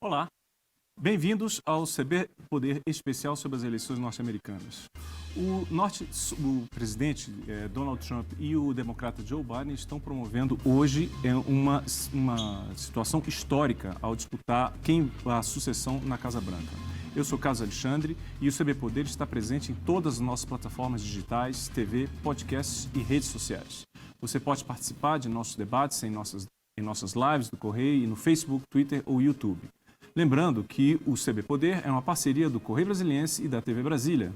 Olá, bem-vindos ao CB Poder Especial sobre as eleições norte-americanas. O presidente Donald Trump e o democrata Joe Biden estão promovendo hoje uma situação histórica ao disputar a sucessão na Casa Branca. Eu sou Carlos Alexandre e o CB Poder está presente em todas as nossas plataformas digitais, TV, podcasts e redes sociais. Você pode participar de nossos debates em nossas lives do Correio e no Facebook, Twitter ou YouTube. Lembrando que o CB Poder é uma parceria do Correio Brasiliense e da TV Brasília.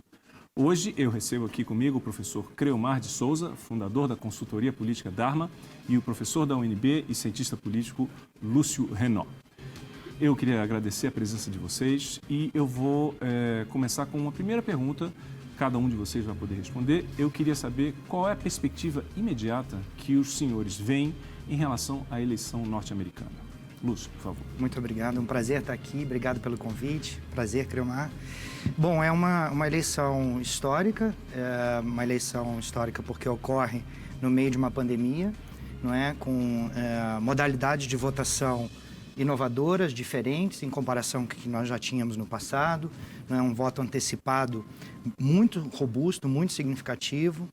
Hoje eu recebo aqui comigo o professor Creomar de Souza, fundador da consultoria política Dharma, e o professor da UNB e cientista político Lúcio Renaud. Eu queria agradecer a presença de vocês e eu vou começar com uma primeira pergunta. Cada um de vocês vai poder responder. Eu queria saber qual é a perspectiva imediata que os senhores veem em relação à eleição norte-americana. Lúcio, por favor. Muito obrigado, um prazer estar aqui, obrigado pelo convite, prazer, Creomar. Bom, é uma eleição histórica, porque ocorre no meio de uma pandemia, não é? Com modalidades de votação inovadoras, diferentes, em comparação com o que nós já tínhamos no passado, não é? Um voto antecipado muito robusto, muito significativo.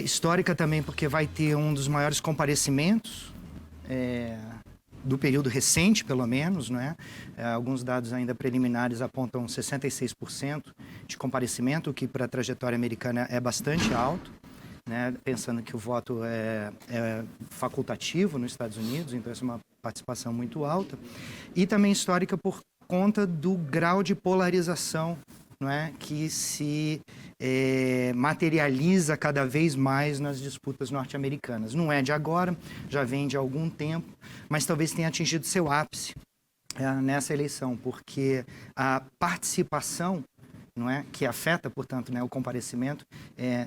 Histórica também porque vai ter um dos maiores comparecimentos do período recente, pelo menos, não é? Alguns dados ainda preliminares apontam 66% de comparecimento, o que para a trajetória americana é bastante alto, né? Pensando que o voto é facultativo nos Estados Unidos, então essa é uma participação muito alta. E também histórica por conta do grau de polarização, não é? Que se materializa cada vez mais nas disputas norte-americanas. Não é de agora, já vem de algum tempo, mas talvez tenha atingido seu ápice nessa eleição, porque a participação, não é, que afeta, portanto, né, o comparecimento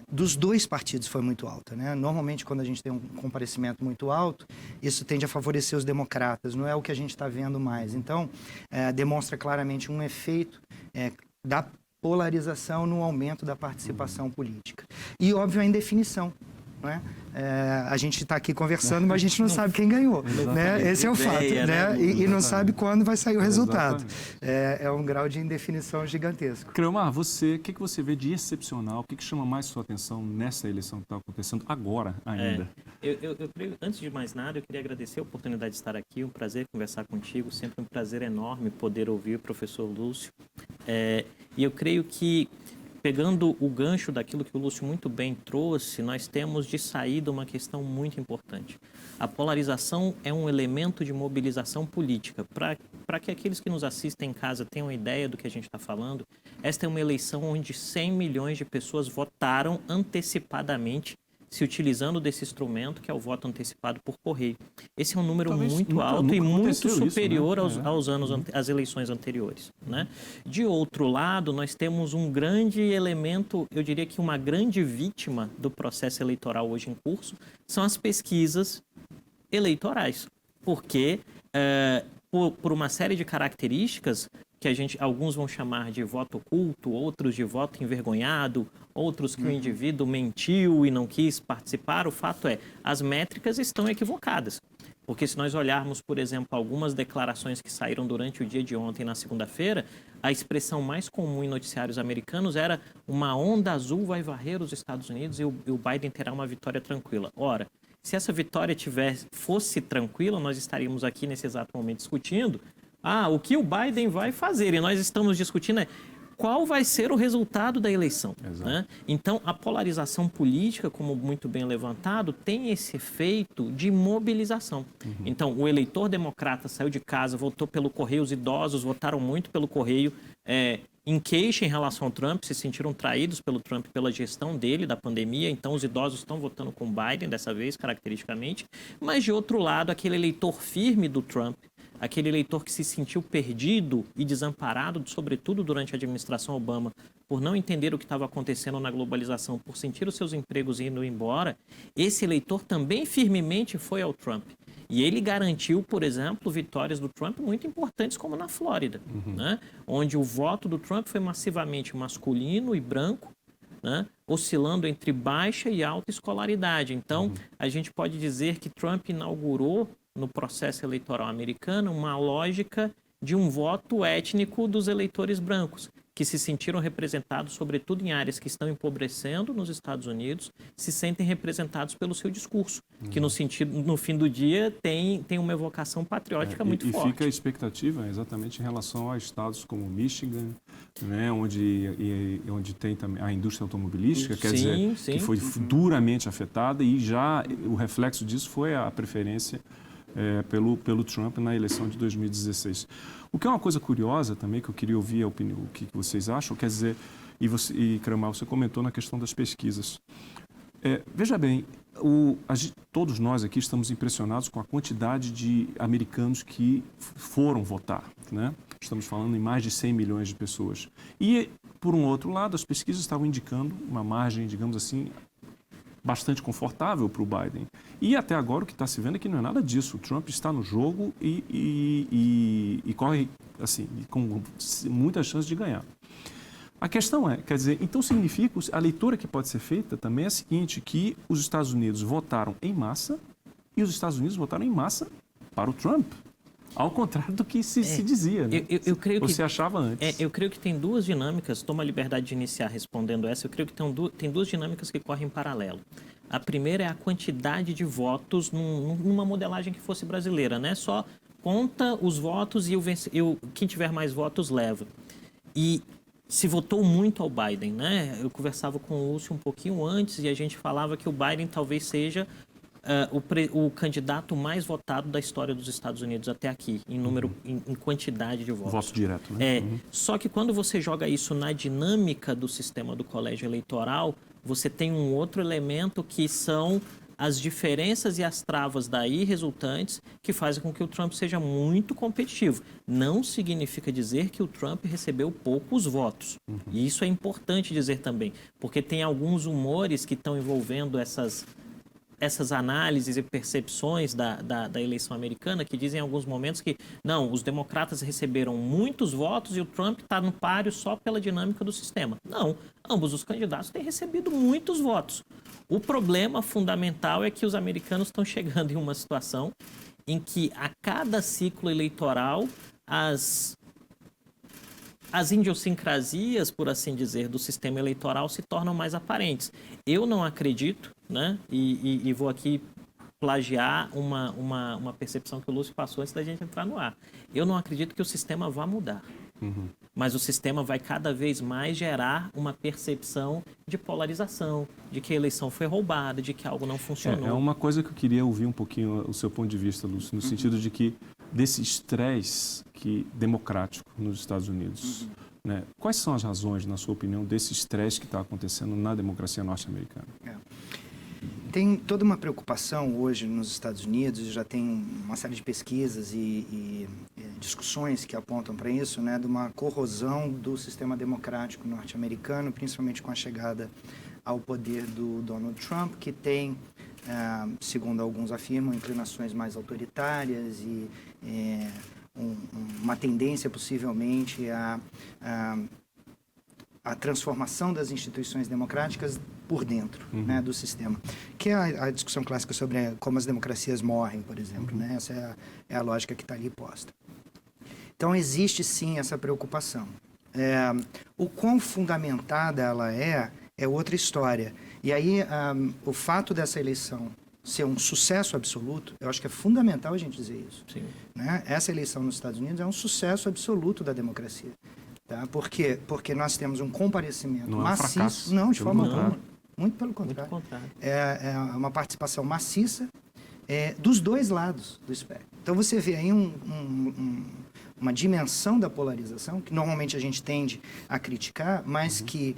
dos dois partidos foi muito alta, né? Normalmente, quando a gente tem um comparecimento muito alto, isso tende a favorecer os democratas, não é o que a gente está vendo mais. Então, demonstra claramente um efeito da polarização no aumento da participação política. E, óbvio, a indefinição. Não é? A gente está aqui conversando, mas a gente não sabe quem ganhou. Né? Esse é o fato. Né? E não sabe quando vai sair o resultado. É um grau de indefinição gigantesco. Creomar, o que você vê de excepcional? O que chama mais sua atenção nessa eleição que está acontecendo agora ainda? Eu creio, antes de mais nada, eu queria agradecer a oportunidade de estar aqui. Um prazer conversar contigo. Sempre um prazer enorme poder ouvir o professor Lúcio. E eu creio que, pegando o gancho daquilo que o Lúcio muito bem trouxe, nós temos de saída uma questão muito importante. A polarização é um elemento de mobilização política. Para que aqueles que nos assistem em casa tenham ideia do que a gente está falando, esta é uma eleição onde 100 milhões de pessoas votaram antecipadamente, se utilizando desse instrumento, que é o voto antecipado por correio. Esse é um número muito alto e muito superior isso, né? às eleições anteriores. Né? De outro lado, nós temos um grande elemento, eu diria que uma grande vítima do processo eleitoral hoje em curso, são as pesquisas eleitorais. Porque, por uma série de características, que alguns vão chamar de voto oculto, outros de voto envergonhado, outros que o indivíduo mentiu e não quis participar. O fato é, as métricas estão equivocadas. Porque se nós olharmos, por exemplo, algumas declarações que saíram durante o dia de ontem, na segunda-feira, a expressão mais comum em noticiários americanos era: uma onda azul vai varrer os Estados Unidos e o Biden terá uma vitória tranquila. Ora, se essa vitória fosse tranquila, nós estaríamos aqui nesse exato momento discutindo o que o Biden vai fazer. E nós estamos discutindo qual vai ser o resultado da eleição. Né? Então, a polarização política, como muito bem levantado, tem esse efeito de mobilização. Então, o eleitor democrata saiu de casa, votou pelo correio, os idosos votaram muito pelo correio, em queixa em relação ao Trump, se sentiram traídos pelo Trump, pela gestão dele, da pandemia. Então, os idosos estão votando com Biden, dessa vez, caracteristicamente. Mas, de outro lado, aquele eleitor firme do Trump, aquele eleitor que se sentiu perdido e desamparado, sobretudo durante a administração Obama, por não entender o que estava acontecendo na globalização, por sentir os seus empregos indo embora, esse eleitor também firmemente foi ao Trump. E ele garantiu, por exemplo, vitórias do Trump muito importantes, como na Flórida, né? Onde o voto do Trump foi massivamente masculino e branco, né? Oscilando entre baixa e alta escolaridade. Então, a gente pode dizer que Trump inaugurou no processo eleitoral americano uma lógica de um voto étnico dos eleitores brancos, que se sentiram representados, sobretudo em áreas que estão empobrecendo nos Estados Unidos, se sentem representados pelo seu discurso, que no fim do dia tem uma evocação patriótica muito forte. E fica a expectativa exatamente em relação a estados como Michigan, né, onde tem também a indústria automobilística, quer dizer, que foi duramente afetada, e já o reflexo disso foi a preferência pelo Trump na eleição de 2016. O que é uma coisa curiosa também, que eu queria ouvir a opinião, o que vocês acham, quer dizer, e Kramal, você comentou na questão das pesquisas. Veja bem, todos nós aqui estamos impressionados com a quantidade de americanos que foram votar, né? Estamos falando em mais de 100 milhões de pessoas. E, por um outro lado, as pesquisas estavam indicando uma margem, digamos assim, bastante confortável para o Biden. E até agora o que está se vendo é que não é nada disso. O Trump está no jogo e corre assim, com muitas chances de ganhar. A questão é, quer dizer, então significa, a leitura que pode ser feita também é a seguinte, que os Estados Unidos votaram em massa e os Estados Unidos votaram em massa para o Trump. Ao contrário do que se dizia, né? Eu creio você achava antes. Eu creio que tem duas dinâmicas, tomo a liberdade de iniciar respondendo essa, eu creio que tem duas dinâmicas que correm em paralelo. A primeira é a quantidade de votos numa modelagem que fosse brasileira, né? Só conta os votos e quem tiver mais votos leva. E se votou muito ao Biden, né? Eu conversava com o Lúcio um pouquinho antes e a gente falava que o Biden talvez seja o candidato mais votado da história dos Estados Unidos até aqui, em número, em quantidade de votos. Voto direto, né? Só que quando você joga isso na dinâmica do sistema do colégio eleitoral, você tem um outro elemento que são as diferenças e as travas daí resultantes que fazem com que o Trump seja muito competitivo. Não significa dizer que o Trump recebeu poucos votos. E isso é importante dizer também, porque tem alguns humores que estão envolvendo essas análises e percepções da eleição americana que dizem em alguns momentos que, não, os democratas receberam muitos votos e o Trump está no páreo só pela dinâmica do sistema. Não, ambos os candidatos têm recebido muitos votos. O problema fundamental é que os americanos estão chegando em uma situação em que a cada ciclo eleitoral as idiosincrasias, por assim dizer, do sistema eleitoral se tornam mais aparentes. Eu não acredito, né, e vou aqui plagiar uma percepção que o Lúcio passou antes da gente entrar no ar. Eu não acredito que o sistema vá mudar. Mas o sistema vai cada vez mais gerar uma percepção de polarização, de que a eleição foi roubada, de que algo não funcionou. É uma coisa que eu queria ouvir um pouquinho o seu ponto de vista, Lúcio, no sentido de que desse estresse democrático nos Estados Unidos, né? Quais são as razões, na sua opinião, desse estresse que está acontecendo na democracia norte-americana? Tem toda uma preocupação hoje nos Estados Unidos, já tem uma série de pesquisas e discussões que apontam para isso, né, de uma corrosão do sistema democrático norte-americano, principalmente com a chegada ao poder do Donald Trump, que tem, segundo alguns afirmam, inclinações mais autoritárias e uma tendência possivelmente a transformação das instituições democráticas por dentro, né, do sistema. Que é a discussão clássica sobre como as democracias morrem, por exemplo. Né? Essa é a lógica que está ali posta. Então, existe sim essa preocupação. O quão fundamentada ela é outra história. E aí, o fato dessa eleição ser um sucesso absoluto, eu acho que é fundamental a gente dizer isso. Sim. Né? Essa eleição nos Estados Unidos é um sucesso absoluto da democracia. Tá? Por quê? Porque nós temos um comparecimento maciço. Não, de forma alguma. Muito pelo contrário. Muito contrário. É uma participação maciça dos dois lados do espectro. Então você vê aí uma dimensão da polarização, que normalmente a gente tende a criticar, mas que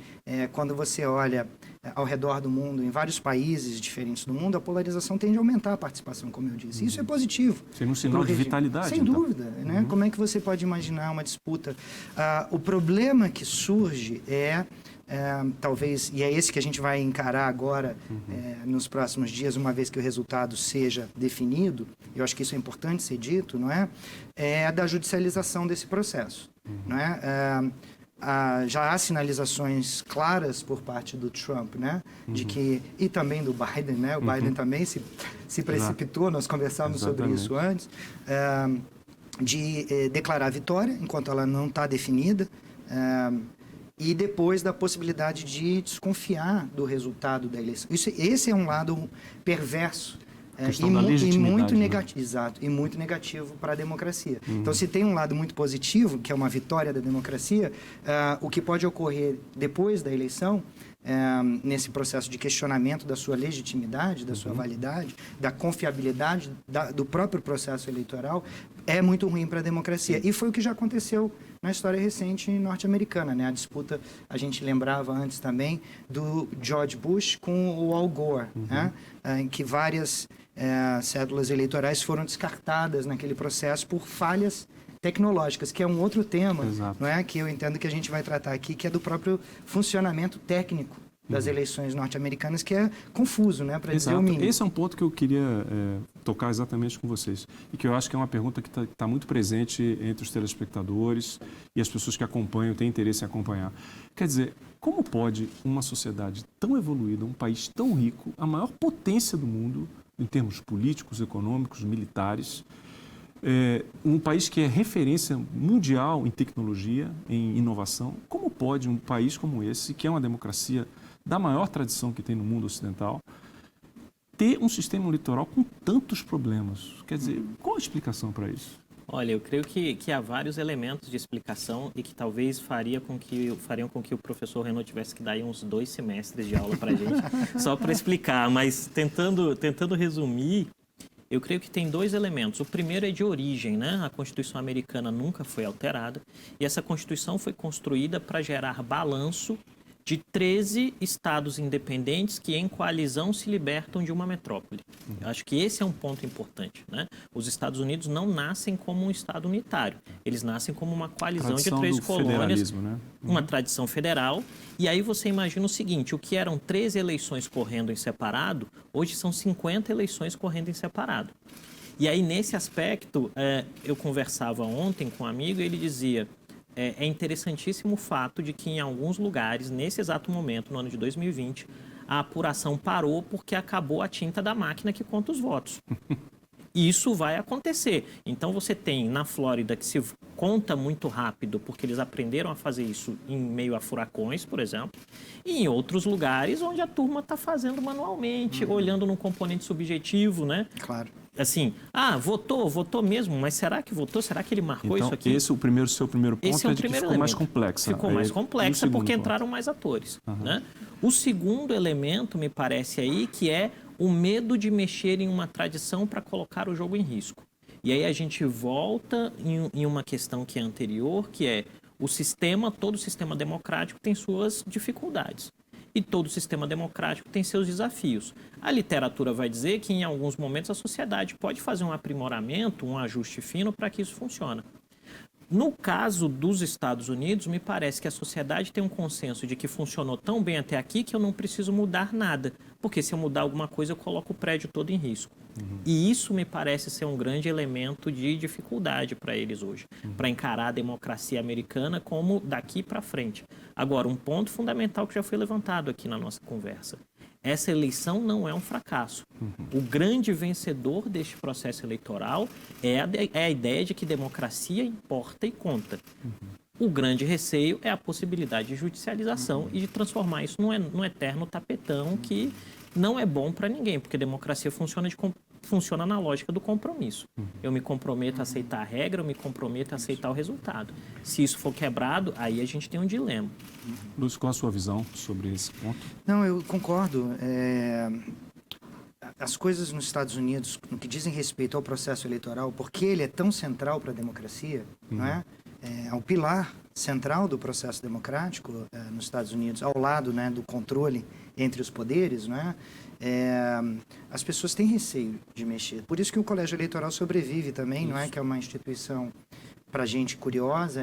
quando você olha ao redor do mundo, em vários países diferentes do mundo, a polarização tende a aumentar a participação, como eu disse. Isso é positivo. Seria um sinal de vitalidade. Sem dúvida. Né? Como é que você pode imaginar uma disputa? O problema que surge talvez, e é esse que a gente vai encarar agora nos próximos dias, uma vez que o resultado seja definido, eu acho que isso é importante ser dito, não é? É da judicialização desse processo. Não é? Já há sinalizações claras por parte do Trump, né? De que, e também do Biden, né? O Biden também se precipitou, nós conversávamos sobre isso antes, de declarar a vitória, enquanto ela não está definida, e depois da possibilidade de desconfiar do resultado da eleição. Esse é um lado perverso e muito negativo, exato, e muito negativo para a democracia. Então, se tem um lado muito positivo, que é uma vitória da democracia, o que pode ocorrer depois da eleição, nesse processo de questionamento da sua legitimidade, da sua validade, da confiabilidade do próprio processo eleitoral, é muito ruim para a democracia. E foi o que já aconteceu na história recente norte-americana, né? A disputa, a gente lembrava antes também, do George Bush com o Al Gore, né? Em que várias cédulas eleitorais foram descartadas naquele processo por falhas tecnológicas, que é um outro tema, não é, que eu entendo que a gente vai tratar aqui, que é do próprio funcionamento técnico das eleições norte-americanas, que é confuso, né, para dizer o mínimo. Esse é um ponto que eu queria tocar exatamente com vocês, e que eu acho que é uma pergunta que está muito presente entre os telespectadores e as pessoas que acompanham, têm interesse em acompanhar. Quer dizer, como pode uma sociedade tão evoluída, um país tão rico, a maior potência do mundo, em termos políticos, econômicos, militares, um país que é referência mundial em tecnologia, em inovação, como pode um país como esse, que é uma democracia da maior tradição que tem no mundo ocidental, ter um sistema eleitoral com tantos problemas? Quer dizer, qual a explicação para isso? Olha, eu creio que há vários elementos de explicação e que talvez fariam com que o professor Renaud tivesse que dar aí uns 2 semestres de aula para a gente, só para explicar. Mas tentando resumir, eu creio que tem 2 elementos. O primeiro é de origem, né? A Constituição americana nunca foi alterada e essa Constituição foi construída para gerar balanço de 13 estados independentes que, em coalizão, se libertam de uma metrópole. Eu acho que esse é um ponto importante, né? Os Estados Unidos não nascem como um estado unitário. Eles nascem como uma coalizão de 3 colônias, né? Uma tradição federal. E aí você imagina o seguinte, o que eram 13 eleições correndo em separado, hoje são 50 eleições correndo em separado. E aí, nesse aspecto, eu conversava ontem com um amigo e ele dizia... É interessantíssimo o fato de que em alguns lugares, nesse exato momento, no ano de 2020, a apuração parou porque acabou a tinta da máquina que conta os votos. Isso vai acontecer. Então você tem na Flórida que se conta muito rápido, porque eles aprenderam a fazer isso em meio a furacões, por exemplo, e em outros lugares onde a turma está fazendo manualmente, olhando num componente subjetivo, né? Claro. Assim, votou mesmo, mas será que votou? Será que ele marcou isso aqui? Seu primeiro ponto esse é o de que primeiro ficou elemento. Mais complexa. Ficou mais complexa porque ponto? entraram mais atores. Né? O segundo elemento, me parece aí, que é o medo de mexer em uma tradição para colocar o jogo em risco. E aí a gente volta em uma questão que é anterior, que é todo sistema democrático tem suas dificuldades. E todo sistema democrático tem seus desafios. A literatura vai dizer que, em alguns momentos, a sociedade pode fazer um aprimoramento, um ajuste fino para que isso funcione. No caso dos Estados Unidos, me parece que a sociedade tem um consenso de que funcionou tão bem até aqui que eu não preciso mudar nada, porque se eu mudar alguma coisa eu coloco o prédio todo em risco. E isso me parece ser um grande elemento de dificuldade para eles hoje, para encarar a democracia americana como daqui para frente. Agora, um ponto fundamental que já foi levantado aqui na nossa conversa. Essa eleição não é um fracasso. O grande vencedor deste processo eleitoral é a ideia de que democracia importa e conta. O grande receio é a possibilidade de judicialização e de transformar isso num eterno tapetão que não é bom para ninguém, porque democracia funciona na lógica do compromisso. Eu me comprometo a aceitar a regra, eu me comprometo a aceitar o resultado. Se isso for quebrado, aí a gente tem um dilema. Lúcio, qual a sua visão sobre esse ponto? Não, eu concordo. As coisas nos Estados Unidos, no que dizem respeito ao processo eleitoral, porque ele é tão central para a democracia, não é? É o pilar central do processo democrático nos Estados Unidos, ao lado, né, do controle entre os poderes, não é? As pessoas têm receio de mexer. Por isso que o Colégio Eleitoral sobrevive também, não é? Que é uma instituição, para gente curiosa,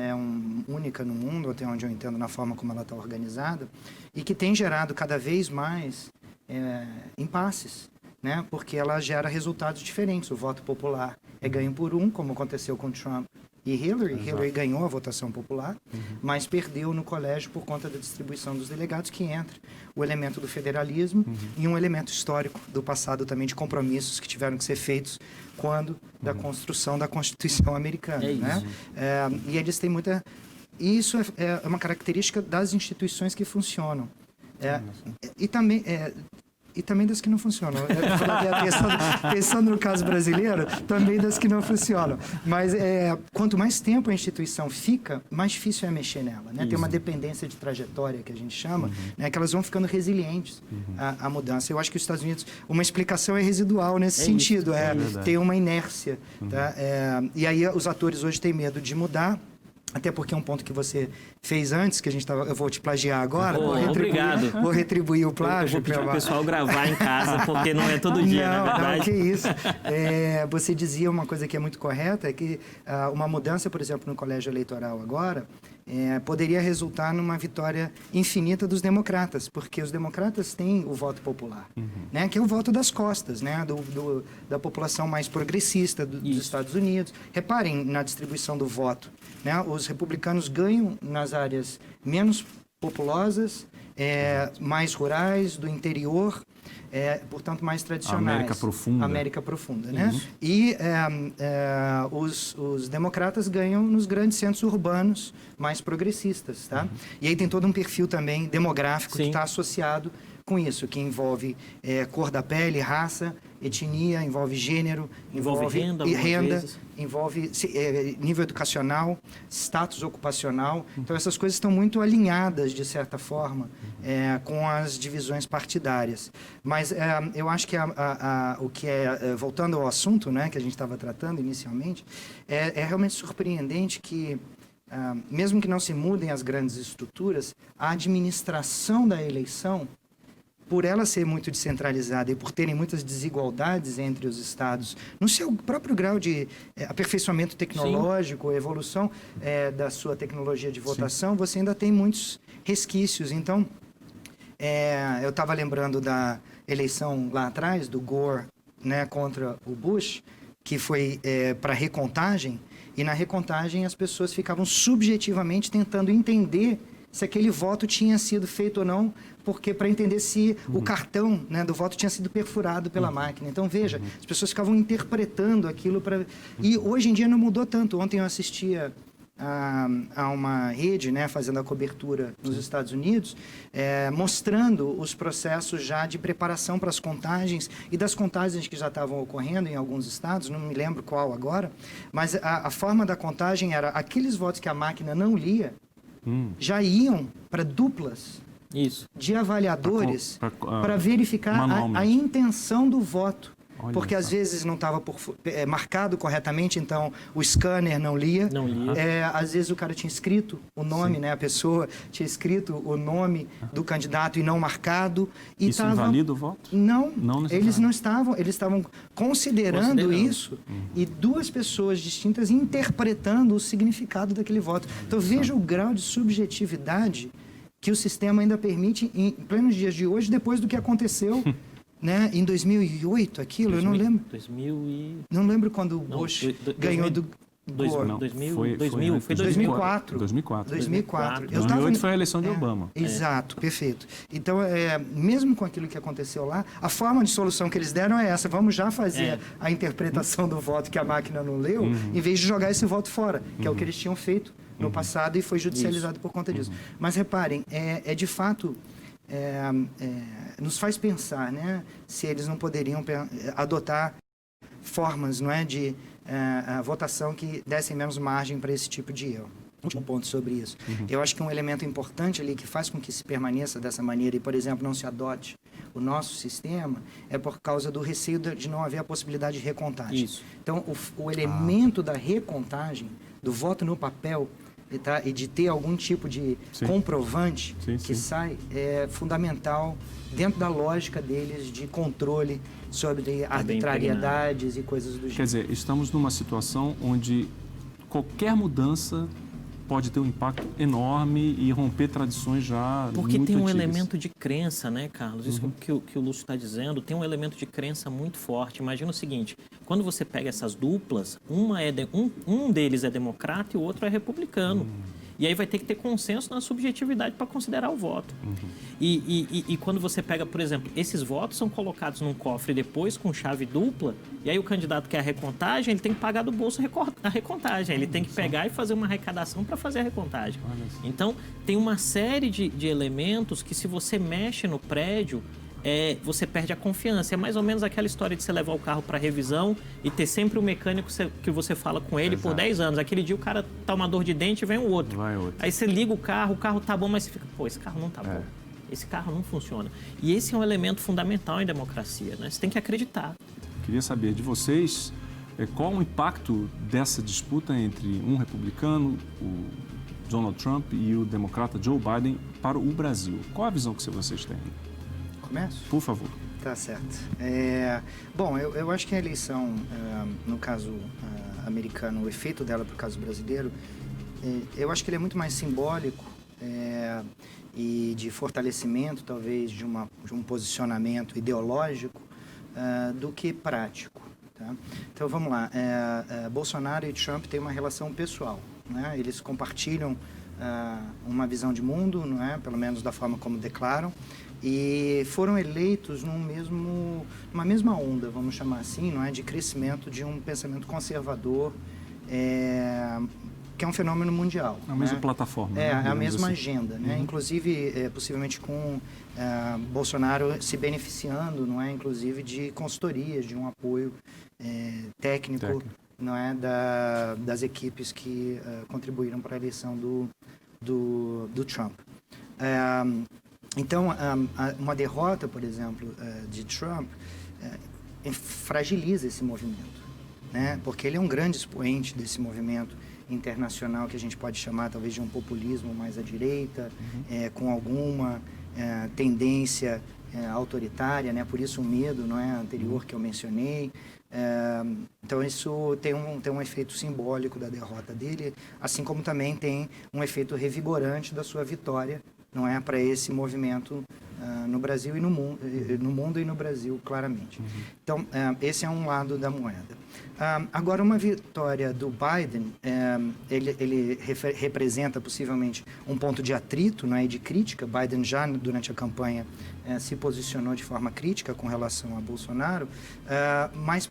única no mundo, até onde eu entendo na forma como ela está organizada, e que tem gerado cada vez mais impasses, né? Porque ela gera resultados diferentes. O voto popular é ganho por como aconteceu com Trump e Hillary. Exato. Hillary ganhou a votação popular, mas perdeu no colégio por conta da distribuição dos delegados, que entra o elemento do federalismo e um elemento histórico do passado também, de compromissos que tiveram que ser feitos quando da construção da Constituição americana. É isso. Né? E eles têm muita... Isso é uma característica das instituições que funcionam. E também das que não funcionam. Pensando no caso brasileiro, também das que não funcionam. Mas quanto mais tempo a instituição fica, mais difícil é mexer nela. Né? Tem uma dependência de trajetória, que a gente chama, né? Que elas vão ficando resilientes à mudança. Eu acho que os Estados Unidos, uma explicação é residual nesse sentido. Tem uma inércia. Tá? E aí os atores hoje têm medo de mudar. Até porque é um ponto que você fez antes, que a gente estava... Eu vou te plagiar agora. Obrigado. Vou retribuir o plágio. Eu vou pedir para o pessoal gravar em casa, porque não é todo dia, na verdade. Não, que isso. Você dizia uma coisa que é muito correta, é que uma mudança, por exemplo, no colégio eleitoral agora, poderia resultar numa vitória infinita dos democratas, porque os democratas têm o voto popular, né? Que é o voto das costas, né? Da população mais progressista dos Estados Unidos. Reparem na distribuição do voto, né? Os republicanos ganham nas áreas menos populosas, mais rurais, do interior, portanto, mais tradicionais. América Profunda. Né? E os democratas ganham nos grandes centros urbanos mais progressistas. Tá? E aí tem todo um perfil também demográfico que está associado com isso, que envolve cor da pele, raça, etnia, envolve gênero, envolve renda, envolve nível educacional, status ocupacional. Então, essas coisas estão muito alinhadas, de certa forma, com as divisões partidárias. Mas eu acho que o que voltando ao assunto, né, que a gente estava tratando inicialmente, é realmente surpreendente que, mesmo que não se mudem as grandes estruturas, a administração da eleição, por ela ser muito descentralizada e por terem muitas desigualdades entre os estados, no seu próprio grau de aperfeiçoamento tecnológico, evolução da sua tecnologia de votação, você ainda tem muitos resquícios. Então, eu estava lembrando da eleição lá atrás, do Gore, né, contra o Bush, que foi para recontagem, e na recontagem as pessoas ficavam subjetivamente tentando entender se aquele voto tinha sido feito ou não, porque para entender se o cartão, né, do voto tinha sido perfurado pela máquina. Então, veja, as pessoas ficavam interpretando aquilo para... E hoje em dia não mudou tanto. Ontem eu assistia a uma rede, né, fazendo a cobertura nos Estados Unidos, mostrando os processos já de preparação para as contagens e das contagens que já estavam ocorrendo em alguns estados, não me lembro qual agora, mas a forma da contagem era aqueles votos que a máquina não lia, já iam para duplas de avaliadores para verificar a intenção do voto. Porque às vezes não estava marcado corretamente, então o scanner não lia. Às vezes o cara tinha escrito o nome, né? A pessoa tinha escrito o nome do candidato e não marcado. E isso invalida o voto? Não, eles não estavam. Eles estavam considerando isso e duas pessoas distintas interpretando o significado daquele voto. Então veja o grau de subjetividade que o sistema ainda permite em plenos dias de hoje, depois do que aconteceu... Né? Em 2008, aquilo, eu não lembro. Não lembro quando o Bush ganhou do Gore. Foi 2004. 2004. 2008 foi a eleição de Obama. Exato, perfeito. Então, mesmo com aquilo que aconteceu lá, a forma de solução que eles deram é essa. Vamos já fazer a interpretação do voto que a máquina não leu, em vez de jogar esse voto fora, que é o que eles tinham feito no passado e foi judicializado por conta disso. Mas reparem, de fato... nos faz pensar, né, se eles não poderiam adotar formas, não é, de votação que dessem menos margem para esse tipo de erro. Último ponto sobre isso. Eu acho que um elemento importante ali que faz com que se permaneça dessa maneira e, por exemplo, não se adote o nosso sistema é por causa do receio de não haver a possibilidade de recontagem. Então, o elemento da recontagem, do voto no papel, e de ter algum tipo de comprovante que sai, é fundamental dentro da lógica deles de controle sobre arbitrariedades e coisas do gênero. Quer dizer, estamos numa situação onde qualquer mudança pode ter um impacto enorme e romper tradições já Porque muito tem um antigas. elemento de crença, né, Carlos? Isso que o Lúcio está dizendo, tem um elemento de crença muito forte. Imagina o seguinte, quando você pega essas duplas, um deles é democrata e o outro é republicano. E aí vai ter que ter consenso na subjetividade para considerar o voto. E quando você pega, por exemplo, esses votos são colocados num cofre depois com chave dupla, e aí o candidato quer a recontagem, ele tem que pagar do bolso a recontagem. Ele tem que pegar e fazer uma arrecadação para fazer a recontagem. Então, tem uma série de elementos que, se você mexe no prédio, você perde a confiança. É mais ou menos aquela história de você levar o carro para revisão e ter sempre o mecânico que você fala com ele por 10 anos. Aquele dia o cara tá uma dor de dente e vem o outro. Aí você liga o carro tá bom, mas você fica, pô, esse carro não tá bom. Esse carro não funciona. E esse é um elemento fundamental em democracia, né? Você tem que acreditar. Queria saber de vocês qual o impacto dessa disputa entre um republicano, o Donald Trump, e o democrata Joe Biden para o Brasil. Qual a visão que vocês têm? Começo? Por favor. Tá certo. Bom, eu acho que a eleição, no caso americano, o efeito dela para o caso brasileiro, eu acho que ele é muito mais simbólico e de fortalecimento, talvez, de um posicionamento ideológico do que prático. Tá? Então, vamos lá. Bolsonaro e Trump têm uma relação pessoal, né? Eles compartilham uma visão de mundo, não é? Pelo menos da forma como declaram, e foram eleitos numa mesma onda, vamos chamar assim, não é, de crescimento de um pensamento conservador, que é um fenômeno mundial. A mesma né? plataforma. É né? a mesma assim. agenda, né? Inclusive, possivelmente com Bolsonaro se beneficiando, não é, inclusive de consultorias, de um apoio técnico, não é, das equipes que contribuíram para a eleição do Trump. Então, uma derrota, por exemplo, de Trump fragiliza esse movimento, né? Porque ele é um grande expoente desse movimento internacional que a gente pode chamar talvez de um populismo mais à direita, com alguma tendência autoritária, né? Por isso o medo, não é, anterior que eu mencionei. Então isso tem um efeito simbólico da derrota dele, assim como também tem um efeito revigorante da sua vitória, não é, para esse movimento no Brasil e no mundo e no Brasil, claramente. Então, esse é um lado da moeda. Agora, uma vitória do Biden, ele representa possivelmente um ponto de atrito, não é, e de crítica. Biden já, durante a campanha, se posicionou de forma crítica com relação a Bolsonaro, mas,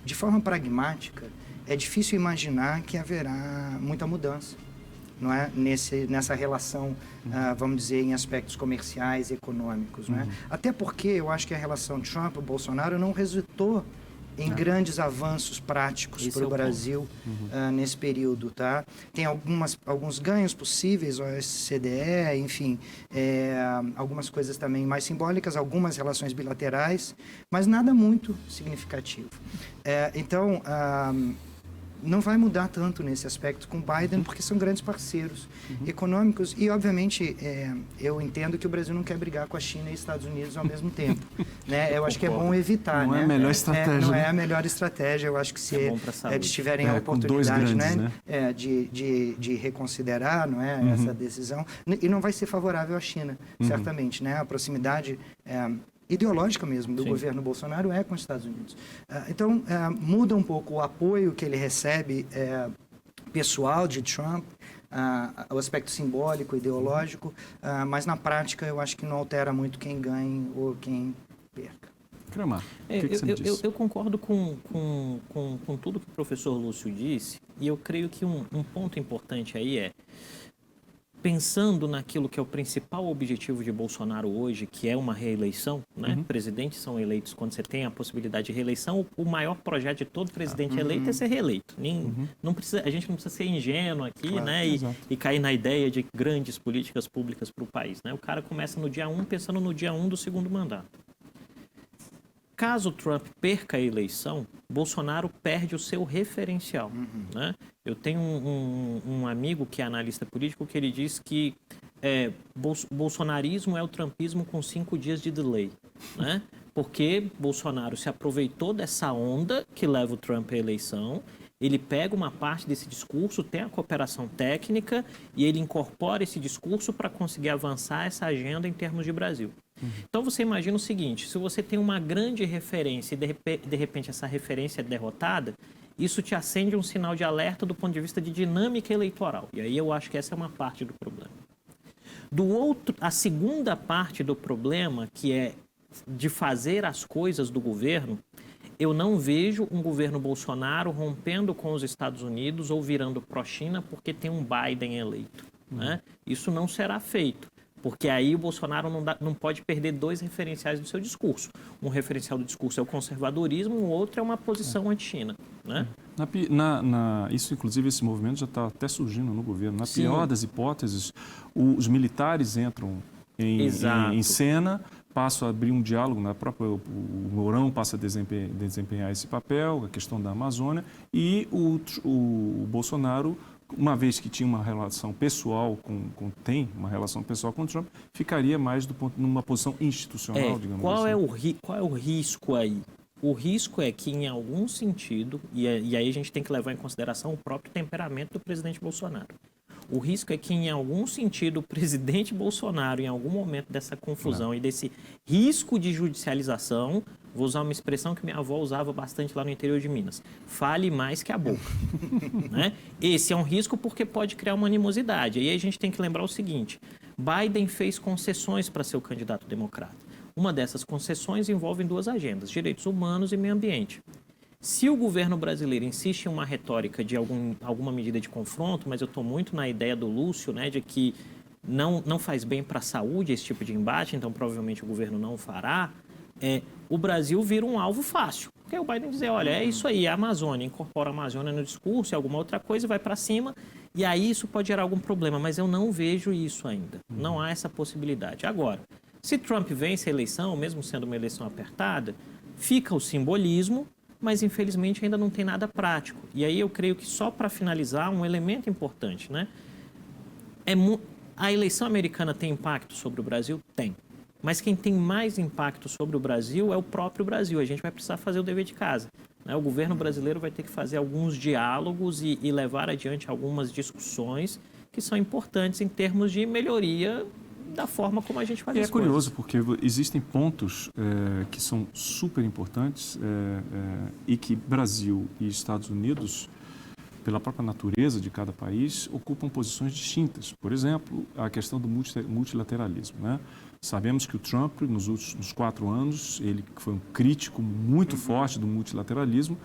de forma pragmática, é difícil imaginar que haverá muita mudança, não é, nessa relação, vamos dizer, em aspectos comerciais e econômicos, não é? Até porque eu acho que a relação Trump-Bolsonaro não resultou em grandes avanços práticos para o Brasil nesse período, tá? Tem alguns ganhos possíveis, OSCDE, enfim, algumas coisas também mais simbólicas, algumas relações bilaterais, mas nada muito significativo. Então, não vai mudar tanto nesse aspecto com Biden, porque são grandes parceiros econômicos e, obviamente, eu entendo que o Brasil não quer brigar com a China e Estados Unidos ao mesmo tempo, né? Eu acho que é bom evitar, não né? É a melhor estratégia. Não é a melhor estratégia. Eu acho que se eles tiverem a oportunidade, né? De reconsiderar, não é, essa decisão, e não vai ser favorável à China, certamente, né? A proximidade ideológica mesmo do governo Bolsonaro com os Estados Unidos. Então, muda um pouco o apoio que ele recebe pessoal de Trump, o aspecto simbólico, ideológico, mas na prática eu acho que não altera muito quem ganhe ou quem perca. Cramar, o que você me diz? Eu concordo com tudo que o professor Lúcio disse, e eu creio que um ponto importante aí pensando naquilo que é o principal objetivo de Bolsonaro hoje, que é uma reeleição, né? Presidentes são eleitos quando você tem a possibilidade de reeleição. O maior projeto de todo presidente eleito é ser reeleito. Não precisa, a gente não precisa ser ingênuo aqui, claro, né? E cair na ideia de grandes políticas públicas para o país, né? O cara começa no dia 1 pensando no dia 1 do segundo mandato. Caso Trump perca a eleição, Bolsonaro perde o seu referencial, né? Eu tenho um amigo que é analista político que ele diz que bolsonarismo é o trumpismo com 5 dias de delay, né? Porque Bolsonaro se aproveitou dessa onda que leva o Trump à eleição Ele pega uma parte desse discurso, tem a cooperação técnica e ele incorpora esse discurso para conseguir avançar essa agenda em termos de Brasil. Então você imagina o seguinte, se você tem uma grande referência e de repente essa referência é derrotada, isso te acende um sinal de alerta do ponto de vista de dinâmica eleitoral. E aí eu acho que essa é uma parte do problema. A segunda parte do problema, que é de fazer as coisas do governo, eu não vejo um governo Bolsonaro rompendo com os Estados Unidos ou virando pró-China porque tem um Biden eleito, né? Isso não será feito. Porque aí o Bolsonaro não pode perder dois referenciais do seu discurso. Um referencial do discurso é o conservadorismo, o outro é uma posição anti-China, né? Isso, inclusive, esse movimento já está até surgindo no governo. Na pior das hipóteses, os militares entram em cena, passam a abrir um diálogo, o Mourão passa a desempenhar esse papel, a questão da Amazônia, e o Bolsonaro, uma vez que tinha uma relação pessoal tem uma relação pessoal com o Trump, ficaria mais numa posição institucional, digamos assim. Qual é o risco aí? O risco é que, em algum sentido, e aí a gente tem que levar em consideração o próprio temperamento do presidente Bolsonaro. O risco é que, em algum sentido, o presidente Bolsonaro, em algum momento dessa confusão e desse risco de judicialização, vou usar uma expressão que minha avó usava bastante lá no interior de Minas, fale mais que a boca. Né? Esse é um risco porque pode criar uma animosidade. Aí a gente tem que lembrar o seguinte, Biden fez concessões para ser o candidato democrata. Uma dessas concessões envolve duas agendas, direitos humanos e meio ambiente. Se o governo brasileiro insiste em uma retórica de alguma medida de confronto, mas eu estou muito na ideia do Lúcio, né, de que não faz bem para a saúde esse tipo de embate, então provavelmente o governo não o fará, o Brasil vira um alvo fácil. Porque o Biden dizer, olha, é isso aí, a Amazônia, incorpora a Amazônia no discurso, alguma outra coisa, vai para cima, e aí isso pode gerar algum problema, mas eu não vejo isso ainda. Não há essa possibilidade. Agora, se Trump vence a eleição, mesmo sendo uma eleição apertada, fica o simbolismo, mas infelizmente ainda não tem nada prático. E aí eu creio que só para finalizar, um elemento importante, né? A eleição americana tem impacto sobre o Brasil? Tem. Mas quem tem mais impacto sobre o Brasil é o próprio Brasil. A gente vai precisar fazer o dever de casa, né? O governo brasileiro vai ter que fazer alguns diálogos e levar adiante algumas discussões que são importantes em termos de melhoria da forma como a gente faz as coisas. É curioso, porque existem pontos que são super importantes e que Brasil e Estados Unidos, pela própria natureza de cada país, ocupam posições distintas. Por exemplo, a questão do multilateralismo, né? Sabemos que o Trump, nos últimos 4 anos, ele foi um crítico muito forte do multilateralismo.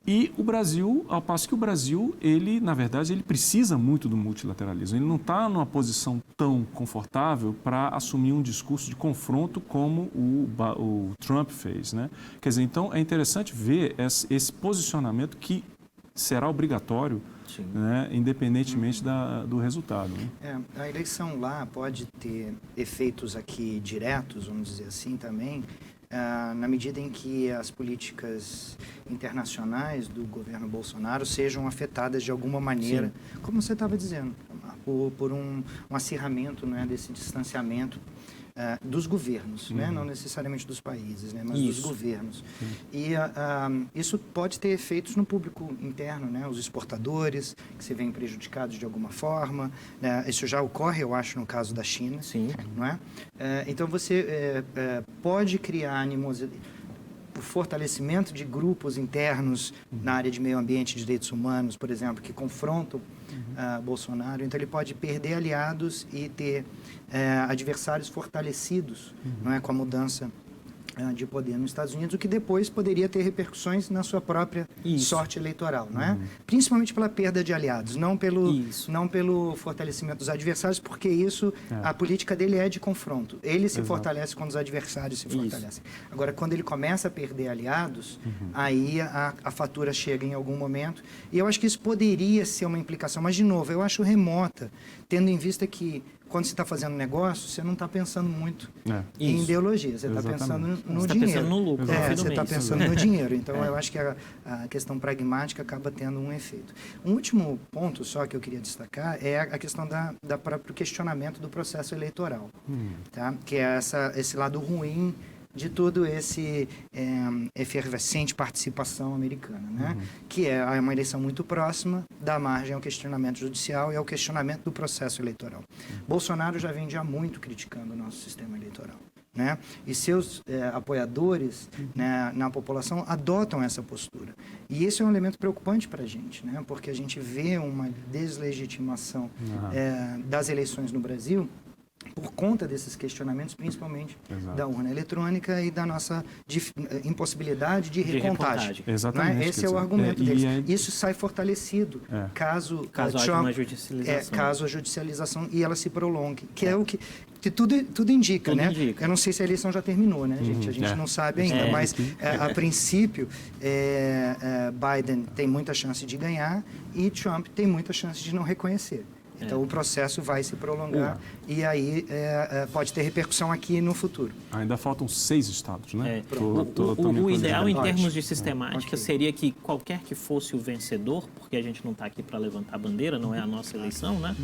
E o Brasil, ao passo que o Brasil, na verdade, ele precisa muito do multilateralismo. Ele não está numa posição tão confortável para assumir um discurso de confronto como o Trump fez, né? Quer dizer, então é interessante ver esse posicionamento que será obrigatório, né, independentemente do resultado, né? A eleição lá pode ter efeitos aqui diretos, vamos dizer assim também, na medida em que as políticas internacionais do governo Bolsonaro sejam afetadas de alguma maneira, como você estava dizendo, por um acirramento, né, desse distanciamento dos governos, né? Não necessariamente dos países, né? Mas dos governos. E isso pode ter efeitos no público interno, né? Os exportadores que se veem prejudicados de alguma forma, né? Isso já ocorre, eu acho, no caso da China, não é? Então você pode criar animosidade, o fortalecimento de grupos internos na área de meio ambiente e direitos humanos, por exemplo, que confrontam Bolsonaro. Então ele pode perder aliados e ter adversários fortalecidos, não é, com a mudança de poder nos Estados Unidos, o que depois poderia ter repercussões na sua própria sorte eleitoral, não é? Principalmente pela perda de aliados, não pelo fortalecimento dos adversários, porque a política dele é de confronto. Ele se fortalece quando os adversários se fortalecem. Agora, quando ele começa a perder aliados, aí a fatura chega em algum momento, e eu acho que isso poderia ser uma implicação, mas, de novo, eu acho remota, tendo em vista que quando você está fazendo negócio, você não está pensando muito em ideologia, você está pensando no dinheiro. Você está pensando no lucro. Você está pensando no dinheiro. Então, eu acho que a questão pragmática acaba tendo um efeito. Um último ponto só que eu queria destacar é a questão da próprio questionamento do processo eleitoral, tá? Que é esse lado ruim de todo esse efervescente participação americana, né? Que é uma eleição muito próxima, dá margem ao questionamento judicial e ao questionamento do processo eleitoral. Bolsonaro já vem há muito criticando o nosso sistema eleitoral, né? E seus apoiadores, né, na população adotam essa postura. E isso é um elemento preocupante para a gente, né? Porque a gente vê uma deslegitimação das eleições no Brasil por conta desses questionamentos, principalmente da urna eletrônica e da nossa impossibilidade de recontagem. Exatamente. Né? Esse é o argumento deles. Isso sai fortalecido caso haja uma judicialização. Caso a judicialização e ela se prolongue, que é o que tudo indica, né? Eu não sei se a eleição já terminou, né, gente? A gente não sabe ainda, mas a princípio Biden tem muita chance de ganhar e Trump tem muita chance de não reconhecer. Então, o processo vai se prolongar e aí pode ter repercussão aqui no futuro. Ainda faltam 6 estados, né? O ideal, em termos de sistemática, seria que qualquer que fosse o vencedor, porque a gente não está aqui para levantar a bandeira, não é a nossa eleição, né?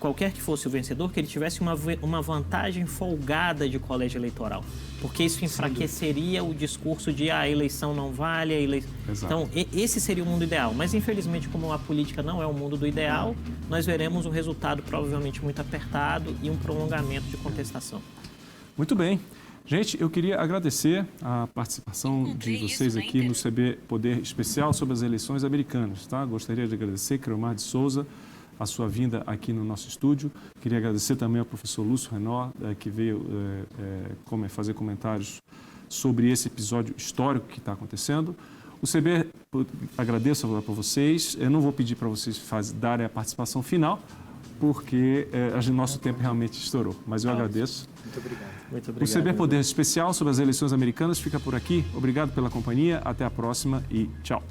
Qualquer que fosse o vencedor, que ele tivesse uma vantagem folgada de colégio eleitoral. Porque isso enfraqueceria o discurso de a eleição não vale, a eleição... Então, esse seria o mundo ideal. Mas, infelizmente, como a política não é o mundo do ideal, nós veremos um resultado provavelmente muito apertado e um prolongamento de contestação. Muito bem. Gente, eu queria agradecer a participação de vocês aqui no CB Poder Especial sobre as eleições americanas, tá? Gostaria de agradecer, Creomar de Souza, a sua vinda aqui no nosso estúdio. Queria agradecer também ao professor Lúcio Renó, que veio fazer comentários sobre esse episódio histórico que está acontecendo. O CB, agradeço a vocês. Eu não vou pedir para vocês darem a participação final, porque nosso tempo realmente estourou. Mas eu agradeço. Muito obrigado. Muito obrigado. O CB Poder Especial sobre as eleições americanas fica por aqui. Obrigado pela companhia. Até a próxima e tchau.